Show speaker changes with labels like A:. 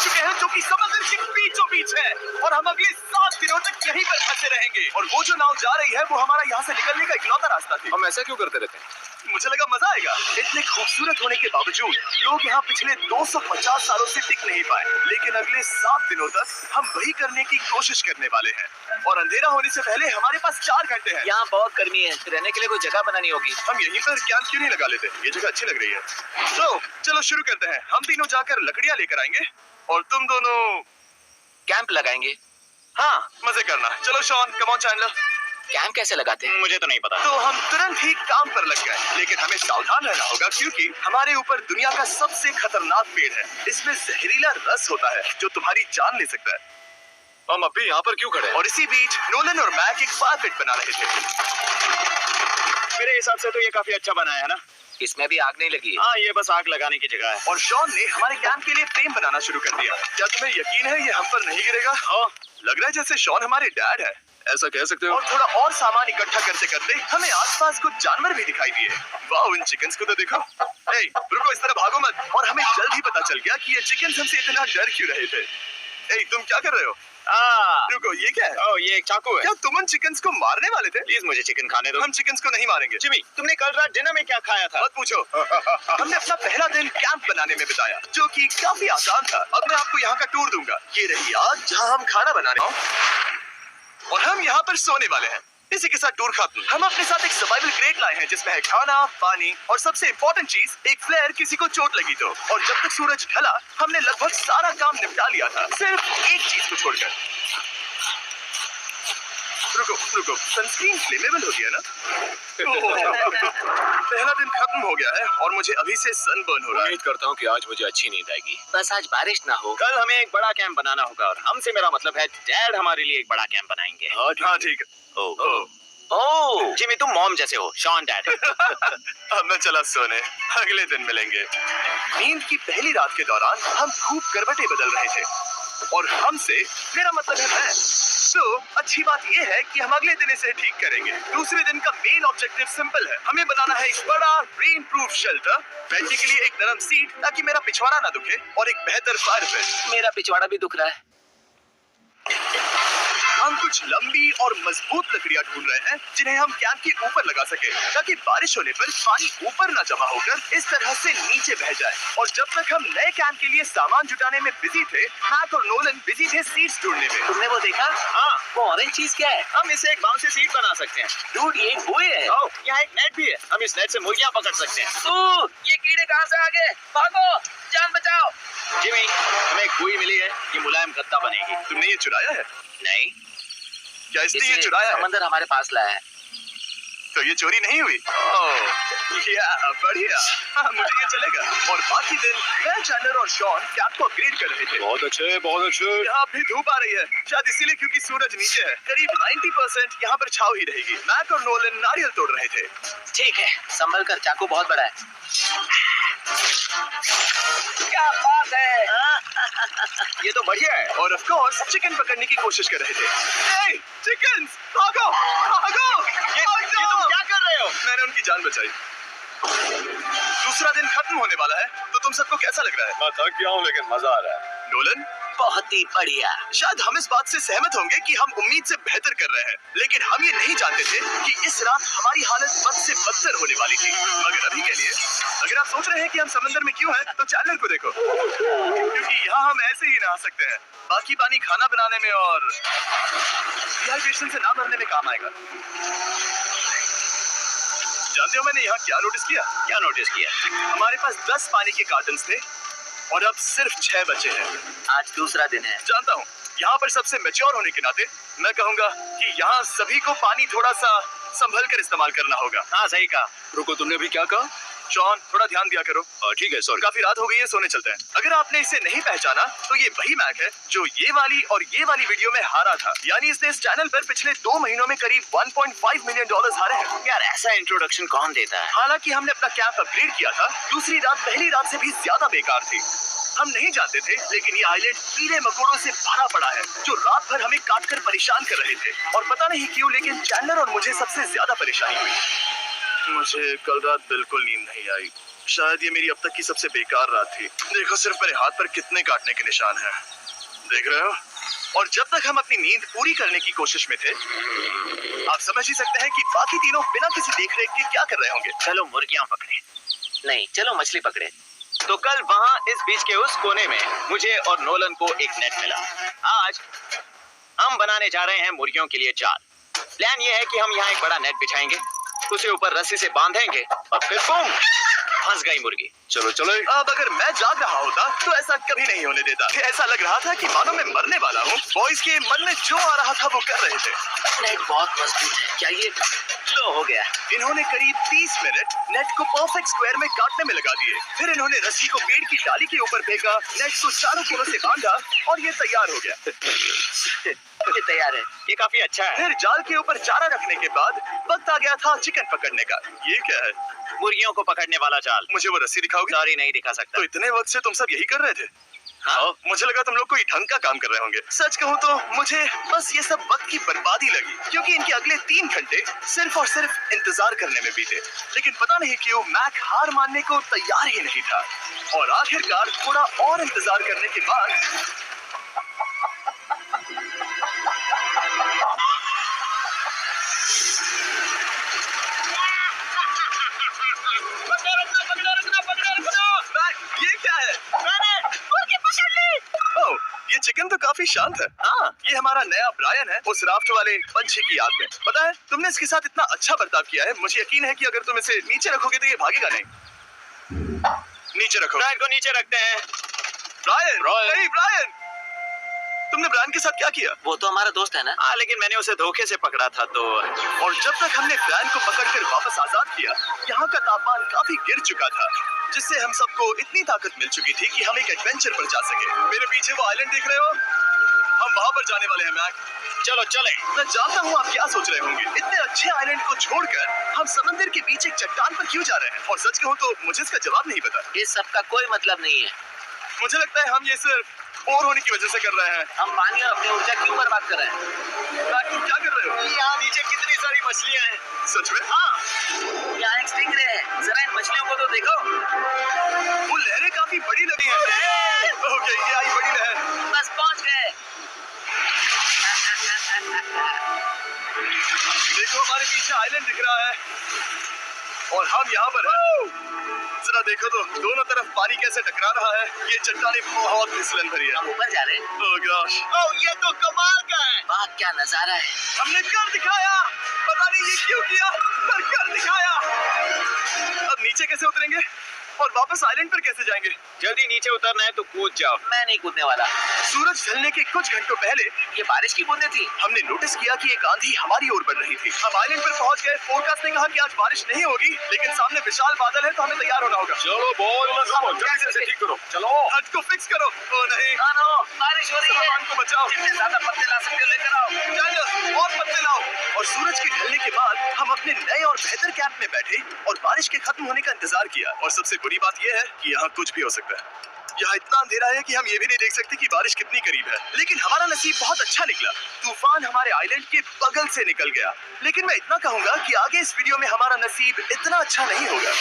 A: पहुंच चुके हैं जो कि समुद्र के बीचों बीच है और हम अगले 7 दिनों तक यहीं पर फंसे रहेंगे। और वो जो नाव जा रही है वो हमारा यहाँ से निकलने का इकलौता रास्ता थी।
B: हम ऐसा क्यों करते रहते हैं?
A: मुझे लगा मजा आएगा। इतने खूबसूरत होने के बावजूद लोग यहाँ पिछले 250 सालों से टिक नहीं पाए, लेकिन अगले 7 दिनों तक हम वही करने की कोशिश करने वाले हैं। और अंधेरा होने से पहले हमारे पास 4 घंटे हैं।
C: यहाँ बहुत गर्मी है, रहने के लिए कोई जगह बनानी होगी।
A: हम यहीं पर कैंप क्यों नहीं लगा लेते? ये जगह अच्छी लग रही है। तो चलो शुरू करते हैं। हम तीनों जाकर लकड़ियाँ लेकर आएंगे और तुम दोनों
C: कैंप लगाएंगे।
A: हाँ, मजे करना। चलो Sean, come on Chandler.
C: Camp कैसे लगाते हैं?
B: मुझे तो नहीं पता।
A: तो हम तुरंत ही काम पर लग गए, लेकिन हमें सावधान रहना होगा क्योंकि हमारे ऊपर दुनिया का सबसे खतरनाक पेड़ है। इसमें जहरीला रस होता है जो तुम्हारी जान ले सकता है।
B: हम अभी यहाँ पर क्यों खड़े हैं?
A: और इसी बीच नोलन और मैक एक फायर पिट बना रहे थे।
B: मेरे हिसाब से तो ये काफी अच्छा बनाया है ना?
C: इसमें भी आग नहीं लगी।
B: हाँ, ये बस आग लगाने की जगह है।
A: और शॉन ने हमारे कैंप के लिए फ्रेम बनाना शुरू कर दिया। क्या तुम्हें यकीन है ये हम पर नहीं गिरेगा? लग रहा है जैसे शॉन हमारे डैड है।
B: ऐसा कह सकते हो।
A: और थोड़ा और सामान इकट्ठा करते करते हमें आसपास कुछ जानवर भी दिखाई दिए। वाह, इन चिकन्स को तो देखो। ए, रुको, इस तरह भागो मत। और हमें जल्द ही पता चल गया कि ये चिकन्स हमसे इतना डर क्यों रहे थे। ए, तुम क्या कर रहे हो? रुको, ये क्या है?
B: ओह, ये एक चाकू है।
A: क्या तुम उन चिकन्स को मारने वाले थे?
B: प्लीज मुझे चिकन खाने दो।
A: हम चिकन्स को नहीं मारेंगे।
B: जिमी, तुमने कल रात डिनर में क्या खाया था?
A: मत पूछो। हमने अपना पहला दिन कैंप बनाने में बिताया, जो कि काफी आसान था। अब मैं आपको यहाँ का टूर दूंगा। ये रही आग जहाँ हम खाना बना रहे हैं और हम यहाँ पर सोने वाले हैं। इसी के साथ टूर खत्म। हम अपने साथ एक सर्वाइवल क्रेट लाए हैं जिसमें है खाना, पानी और सबसे इम्पोर्टेंट चीज एक फ्लेयर किसी को चोट लगी तो। और जब तक सूरज ढला हमने लगभग सारा काम निपटा लिया था, सिर्फ एक चीज को छोड़कर। रुको, सनस्क्रीन फ्लेमेबल होती है ना? पहला दिन खत्म हो गया है और मुझे अभी से सनबर्न हो रहा है।
B: उम्मीद करता हूँ कि आज मुझे अच्छी नींद आएगी।
C: बस आज बारिश ना हो।
B: कल हमें एक बड़ा कैंप बनाना होगा और हमसे मेरा मतलब है डैड हमारे लिए एक बड़ा कैंप बनाएंगे।
A: हाँ ठीक है।
C: ओह,
B: जिमी, तुम मॉम जैसे हो, शॉन डैड।
A: अब मैं चला सोने, अगले दिन मिलेंगे। नींद की पहली रात के दौरान हम खूब करवटें बदल रहे थे और हमसे मेरा मतलब है मैं। तो अच्छी बात यह है कि हम अगले दिन इसे ठीक करेंगे। दूसरे दिन का मेन ऑब्जेक्टिव सिंपल है। हमें बनाना है एक बड़ा रेन प्रूफ शेल्टर, बैठने के लिए एक नरम सीट ताकि मेरा पिछवाड़ा ना दुखे और एक बेहतर फायर पिट।
C: मेरा पिछवाड़ा भी दुख रहा है।
A: हम कुछ लंबी और मजबूत लकड़ियां ढूंढ रहे हैं जिन्हें हम कैंप के ऊपर लगा सके ताकि बारिश होने पर पानी ऊपर न जमा होकर इस तरह से नीचे बह जाए। और जब तक हम नए कैंप के लिए सामान जुटाने में बिजी थे, मैक और नोलन बिजी थे सीड्स ढूंढने में।
C: तुमने वो देखा?
B: हाँ,
C: वो ऑरेंज चीज क्या है?
B: हम इसे एक बांस से सीट बना सकते हैं।
C: डूड, ये एक बुए है।
B: यहाँ एक नेट भी है, हम इस नेट से मुर्गियाँ पकड़ सकते हैं।
C: ये कीड़े कहाँ से आ गए? भागो, जान बचाओ।
B: जिमी, हमें एक बुई मिली है, ये मुलायम गद्दा बनेगी।
A: तुमने ये चुराया है?
C: नहीं,
A: क्या इसने ये चुराया है?
C: समंदर हमारे पास लाया है।
A: तो ये चोरी नहीं हुई? बढ़िया। मुझे ये चलेगा। और बाकी दिन मैं, चैंडलर और शॉन कैंप को अपग्रेड कर रहे थे।
B: बहुत अच्छे, बहुत अच्छे।
A: यहाँ भी धूप आ रही है, शायद इसीलिए क्योंकि सूरज नीचे है। करीब 90% यहाँ पर छाव ही रहेगी। मैक और नोलन नारियल तोड़ रहे थे।
C: ठीक है, संभल कर, चाकू बहुत बड़ा है। क्या बात है?
B: ये तो बढ़िया है।
A: और ऑफ कोर्स चिकन पकड़ने की कोशिश कर रहे थे। चिकन्स, भागो, भागो!
B: ये तुम क्या कर रहे हो?
A: मैंने उनकी जान बचाई। दूसरा दिन खत्म होने वाला है, तो तुम सबको कैसा लग रहा है?
B: मैं थक गया हूँ लेकिन मजा आ रहा है।
A: नोलन,
C: बहुत ही बढ़िया।
A: शायद हम इस बात से सहमत होंगे कि हम उम्मीद से बेहतर कर रहे हैं, लेकिन हम ये नहीं जानते थे कि इस रात हमारी हालत बद से बदतर होने वाली थी। मगर अभी के लिए, अगर आप सोच रहे हैं कि हम समंदर में क्यों हैं, तो चैनल को देखो, क्योंकि यहाँ हम ऐसे ही नहा सकते हैं। बाकी पानी खाना बनाने में और डिहाइड्रेशन से ना मरने में काम आएगा। जानते हो मैंने यहाँ क्या नोटिस किया?
B: क्या नोटिस किया?
A: हमारे पास 10 पानी के कार्टन्स थे और अब सिर्फ 6 बचे हैं।
C: आज दूसरा दिन है।
A: जानता हूँ, यहाँ पर सबसे मैच्योर होने के नाते मैं कहूँगा कि यहाँ सभी को पानी थोड़ा सा संभल कर इस्तेमाल करना होगा।
B: हाँ, सही कहा। रुको, तुमने भी क्या कहा?
A: शॉन, थोड़ा ध्यान दिया करो।
B: ठीक है, सॉरी।
A: काफी रात हो गई है, सोने चलते हैं। अगर आपने इसे नहीं पहचाना तो ये वही मैक है जो ये वाली और ये वाली वीडियो में हारा था। यानी इसने इस चैनल पर पिछले 2 महीनों में करीब $1.5 मिलियन हारे हैं।
C: यार, ऐसा इंट्रोडक्शन कौन देता है?
A: हालांकि हमने अपना कैंप अपग्रेड किया था, दूसरी रात पहली रात से भी ज्यादा बेकार थी। हम नहीं जानते थे, लेकिन ये आइलैंड कीड़े मकोड़ों से भरा पड़ा है जो रात भर हमें काटकर परेशान कर रहे थे। और पता नहीं क्यों, लेकिन चैंडलर और मुझे सबसे ज्यादा परेशानी हुई। मुझे कल रात बिल्कुल नींद नहीं आई। शायद ये मेरी अब तक की सबसे बेकार रात थी। देखो सिर्फ मेरे हाथ पर कितने काटने के निशान हैं। देख रहे हो? और जब तक हम अपनी नींद पूरी करने की कोशिश में थे, आप समझ ही सकते हैं कि बाकी तीनों बिना किसी देखरेख के क्या कर रहे होंगे।
B: चलो मुर्गियां पकड़े, नहीं चलो मछली पकड़े। तो कल वहाँ इस बीच के उस कोने में मुझे और नोलन को एक नेट मिला। आज हम बनाने जा रहे हैं मुर्गियों के लिए जाल। प्लान ये है कि हम यहाँ एक बड़ा नेट बिछाएंगे, उसे ऊपर रस्सी से बांधेंगे और फिर बूम, फंस गई मुर्गी।
A: चलो चलो, अब अगर मैं जाग रहा होता तो ऐसा कभी नहीं होने देता। ऐसा लग रहा था कि मानो मैं मरने वाला हूँ। बॉयज के मन में जो आ रहा था वो कर रहे थे।
C: नेट बहुत मजबूत है, क्या ये लो हो गया?
A: इन्होंने करीब 30 मिनट नेट को परफेक्ट स्क्वायर में काटने में लगा दिए। फिर इन्होंने रस्सी को पेड़ की डाली के ऊपर फेंका, नेट को चारों कोनों से बांधा और ये तैयार हो गया।
C: ये तैयार है।
B: ये काफी अच्छा है।
A: फिर जाल के ऊपर चारा रखने के बाद वक्त आ गया था चिकन पकड़ने का। ये क्या है?
B: मुर्गियों को पकड़ने वाला जाल।
A: मुझे वो रस्सी दिखाओगे?
B: सॉरी नहीं दिखा सकता।
A: तो इतने वक्त से तुम सब यही कर रहे थे?
B: हाँ?
A: मुझे लगा तुम लोग कोई ढंग का काम कर रहे होंगे। सच कहूँ तो मुझे बस ये सब वक्त की बर्बादी लगी, क्योंकि इनके अगले 3 घंटे सिर्फ और सिर्फ इंतजार करने में बीते। लेकिन पता नहीं क्यों मैक हार मानने को तैयार ही नहीं था। और आखिरकार थोड़ा और इंतजार करने के बाद मैक, ये क्या है?
C: मैंने मुर्गी पकड़ ली।
A: ओह, ये चिकन तो काफी शांत है।
B: हाँ,
A: ये हमारा नया ब्रायन है, उस राफ्ट वाले पंछी की याद में। पता है, तुमने इसके साथ इतना अच्छा बर्ताव किया है, मुझे यकीन है कि अगर तुम इसे नीचे रखोगे तो ये भागेगा नहीं। नीचे रखो।
B: ब्रायन को नीचे रखते हैं।
A: Brian,
B: Brian.
A: नहीं ब्रायन, तुमने ब्रायन के साथ क्या किया?
C: वो तो हमारा दोस्त है ना।
B: हाँ, लेकिन मैंने उसे धोखे से पकड़ा था तो।
A: और जब तक हमने ब्रायन को पकड़कर वापस आजाद किया, यहाँ का तापमान काफी गिर चुका था, जिससे हम सबको इतनी ताकत मिल चुकी थी कि हम एक एडवेंचर पर जा सके। मेरे पीछे वो आइलैंड देख रहे हो? हम वहाँ पर जाने वाले हैं मैक।
B: चलो चले।
A: मैं जानता हूँ आप क्या सोच रहे होंगे, इतने अच्छे आइलैंड को छोड़कर हम समंदर के बीच एक चट्टान पर क्यों जा रहे हैं? और सच कहूँ तो मुझे इसका जवाब नहीं पता।
C: इस सब का कोई मतलब नहीं है।
A: मुझे लगता है हम ये सिर्फ बोर होने की वजह से कर रहे हैं।
C: हम पानी और अपनी ऊर्जा क्यों बर्बाद कर रहे हैं?
A: मैक, तुम क्या कर रहे हो?
B: यहाँ नीचे कितनी सारी मछलियाँ हैं।
A: सच में?
C: हाँ, यहाँ एक स्टिंगरे है। जरा इन मछलियों को तो देखो।
A: वो लहरें काफी बड़ी लगी हैं। ओके, ये आई बड़ी लहर।
C: बस पहुंच गए।
A: देखो हमारे पीछे आइलैंड दिख रहा है और हम यहाँ पर हैं। जरा देखो तो दोनों तरफ पानी कैसे टकरा रहा है। ये चट्टानें बहुत फिसलन भरी है।
C: हम ऊपर जा रहे हैं।
A: ओह गॉश,
B: ओह, ये तो कमाल का है।
C: वाह, क्या नजारा है।
A: हमने कर दिखाया। पता नहीं ये क्यों किया, पर कर दिखाया। अब नीचे कैसे उतरेंगे और वापस आइलैंड पर कैसे जाएंगे?
B: जल्दी नीचे उतरना है तो कूद जाओ।
C: मैं नहीं कूदने वाला।
A: सूरज ढलने के कुछ घंटों पहले
C: ये बारिश की बूंदें थी।
A: हमने नोटिस किया कि एक आंधी हमारी ओर बढ़ रही थी। हम आइलैंड पर पहुंच गए। फोरकास्ट ने कहा कि आज बारिश नहीं होगी, लेकिन सामने विशाल बादल है तो हमें तैयार होना होगा।
B: चलो बॉल जल्दी से ठीक करो। चलो।
A: हट को फिक्स करो। ओ नहीं,
C: नो, बारिश हो रही है।
A: सामान को बचाओ।
C: जितने ज्यादा पत्ते ला सकते हो लेकर आओ।
A: चलो, और पत्ते लाओ। और सूरज के ढलने के बाद हम अपने नए और बेहतर कैंप में बैठे और बारिश के खत्म होने का इंतजार किया। और सबसे बुरी बात यह है कि यहाँ कुछ भी हो सकता है। यहाँ इतना अंधेरा है कि हम ये भी नहीं देख सकते कि बारिश कितनी करीब है। लेकिन हमारा नसीब बहुत अच्छा निकला। तूफान हमारे आइलैंड के बगल से निकल गया। लेकिन मैं इतना कहूंगा कि आगे इस वीडियो में हमारा नसीब इतना अच्छा नहीं होगा।